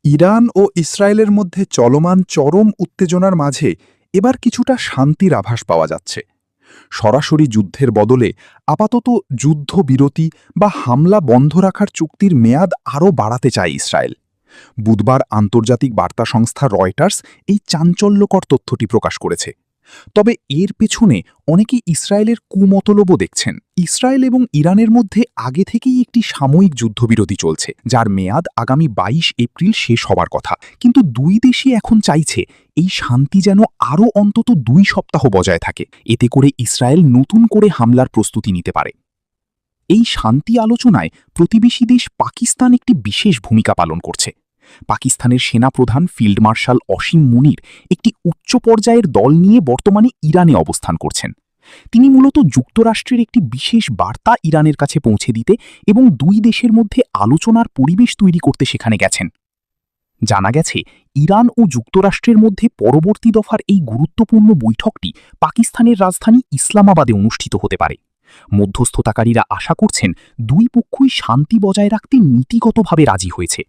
Iran ও ইসরায়েলের মধ্যে চলমান চরম উত্তেজনার মাঝে এবার কিছুটা শান্তির আভাস পাওয়া যাচ্ছে। সরাসরি যুদ্ধের বদলে আপাতত যুদ্ধবিরতি বা হামলা বন্ধ রাখার চুক্তির মেয়াদ আরও বাড়াতে চায় ইসরায়েল। বুধবার আন্তর্জাতিক বার্তা সংস্থা রয়টার্স এই চাঞ্চল্যকর তথ্যটি প্রকাশ করেছে। তবে এর পেছনে অনেকেই ইসরায়েলের কুমতলবও দেখছেন। ইসরায়েল এবং ইরানের মধ্যে আগে থেকেই একটি সাময়িক যুদ্ধবিরতি চলছে, যার মেয়াদ আগামী ২২ এপ্রিল শেষ হবার কথা। কিন্তু দুই দেশই এখন চাইছে এই শান্তি যেন আরও অন্তত ২ সপ্তাহ বজায় থাকে। এতে করে ইসরায়েল নতুন করে হামলার প্রস্তুতি নিতে পারে। এই শান্তি আলোচনায় প্রতিবেশী দেশ পাকিস্তান একটি বিশেষ ভূমিকা পালন করছে। পাকিস্তানের সেনাপ্রধান ফিল্ড মার্শাল অসীম মুনির একটি উচ্চ পর্যায়ের দল নিয়ে বর্তমানে ইরানে অবস্থান করছেন। তিনি মূলত যুক্তরাষ্ট্রের একটি বিশেষ বার্তা ইরানের কাছে পৌঁছে দিতে এবং দুই দেশের মধ্যে আলোচনার পরিবেশ তৈরি করতে সেখানে গেছেন। জানা গেছে, ইরান ও যুক্তরাষ্ট্রের মধ্যে পরবর্তী দফার এই গুরুত্বপূর্ণ বৈঠকটি পাকিস্তানের রাজধানী ইসলামাবাদে অনুষ্ঠিত হতে পারে। মধ্যস্থতাকারীরা আশা করছেন দুই পক্ষই শান্তি বজায় রাখতে নীতিগতভাবে রাজি হয়েছে